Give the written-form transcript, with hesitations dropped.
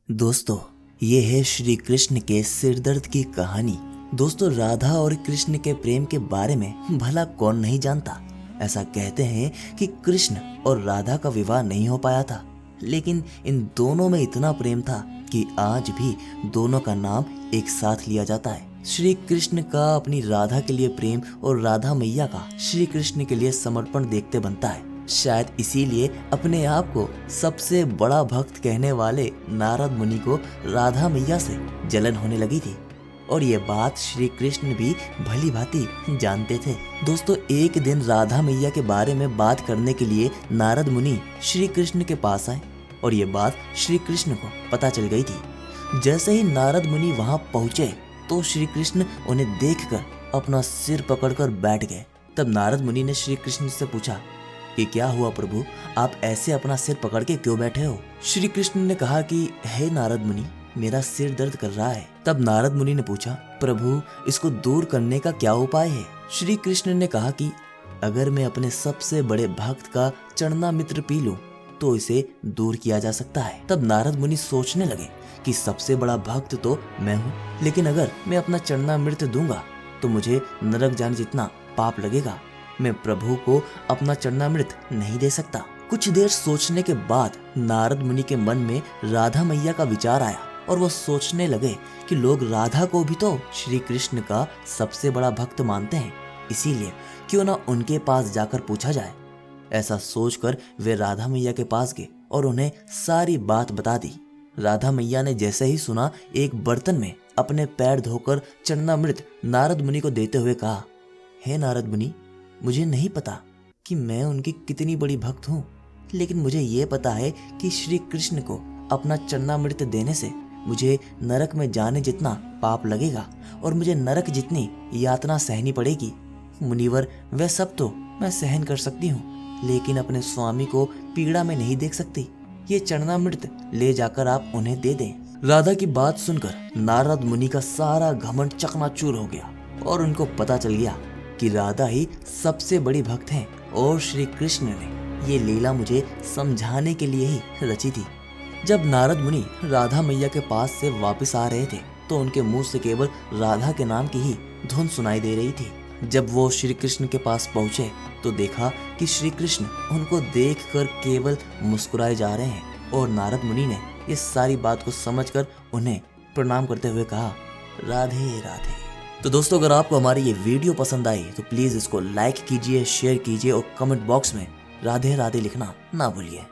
दोस्तों, ये है श्री कृष्ण के सिरदर्द की कहानी। दोस्तों, राधा और कृष्ण के प्रेम के बारे में भला कौन नहीं जानता। ऐसा कहते हैं कि कृष्ण और राधा का विवाह नहीं हो पाया था, लेकिन इन दोनों में इतना प्रेम था कि आज भी दोनों का नाम एक साथ लिया जाता है। श्री कृष्ण का अपनी राधा के लिए प्रेम और राधा मैया का श्री कृष्ण के लिए समर्पण देखते बनता है। शायद इसीलिए अपने आप को सबसे बड़ा भक्त कहने वाले नारद मुनि को राधा मैया से जलन होने लगी थी, और ये बात श्री कृष्ण भी भली भांति जानते थे। दोस्तों, एक दिन राधा मैया के बारे में बात करने के लिए नारद मुनि श्री कृष्ण के पास आए, और ये बात श्री कृष्ण को पता चल गई थी। जैसे ही नारद मुनि वहां पहुंचे तो श्री कृष्ण उन्हें देखकर अपना सिर पकड़कर बैठ गए। तब नारद मुनि ने श्री कृष्ण से पूछा कि क्या हुआ प्रभु, आप ऐसे अपना सिर पकड़ के क्यों बैठे हो? श्री कृष्ण ने कहा कि हे नारद मुनि, मेरा सिर दर्द कर रहा है। तब नारद मुनि ने पूछा, प्रभु इसको दूर करने का क्या उपाय है? श्री कृष्ण ने कहा कि अगर मैं अपने सबसे बड़े भक्त का चरणामृत पी लूं तो इसे दूर किया जा सकता है। तब नारद मुनि सोचने लगे कि सबसे बड़ा भक्त तो मैं हूँ, लेकिन अगर मैं अपना चरणामृत दूंगा तो मुझे नरक जाने जितना पाप लगेगा। मैं प्रभु को अपना चरणामृत नहीं दे सकता। कुछ देर सोचने के बाद नारद मुनि के मन में राधा मैया का विचार आया, और वो सोचने लगे कि लोग राधा को भी तो श्री कृष्ण का सबसे बड़ा भक्त मानते हैं, इसीलिए क्यों ना उनके पास जाकर पूछा जाए। ऐसा सोचकर वे राधा मैया के पास गए और उन्हें सारी बात बता दी। राधा मैया ने जैसे ही सुना, एक बर्तन में अपने पैर धोकर चरणामृत नारद मुनि को देते हुए कहा, हे नारद मुनि, मुझे नहीं पता कि मैं उनकी कितनी बड़ी भक्त हूँ, लेकिन मुझे ये पता है कि श्री कृष्ण को अपना चरणामृत देने से मुझे नरक में जाने जितना पाप लगेगा और मुझे नरक जितनी यातना सहनी पड़ेगी। मुनिवर, वह सब तो मैं सहन कर सकती हूँ, लेकिन अपने स्वामी को पीड़ा में नहीं देख सकती। ये चरणामृत ले जाकर आप उन्हें दे दें। राधा की बात सुनकर नारद मुनि का सारा घमंड चकनाचूर हो गया, और उनको पता चल गया कि राधा ही सबसे बड़ी भक्त हैं, और श्री कृष्ण ने ये लीला मुझे समझाने के लिए ही रची थी। जब नारद मुनि राधा मैया के पास से वापस आ रहे थे तो उनके मुंह से केवल राधा के नाम की ही धुन सुनाई दे रही थी। जब वो श्री कृष्ण के पास पहुंचे तो देखा कि श्री कृष्ण उनको देखकर केवल मुस्कुराए जा रहे हैं, और नारद मुनि ने ये सारी बात को समझकर उन्हें प्रणाम करते हुए कहा, राधे राधे। तो दोस्तों, अगर आपको हमारी ये वीडियो पसंद आई तो प्लीज इसको लाइक कीजिए, शेयर कीजिए, और कमेंट बॉक्स में राधे राधे लिखना ना भूलिए।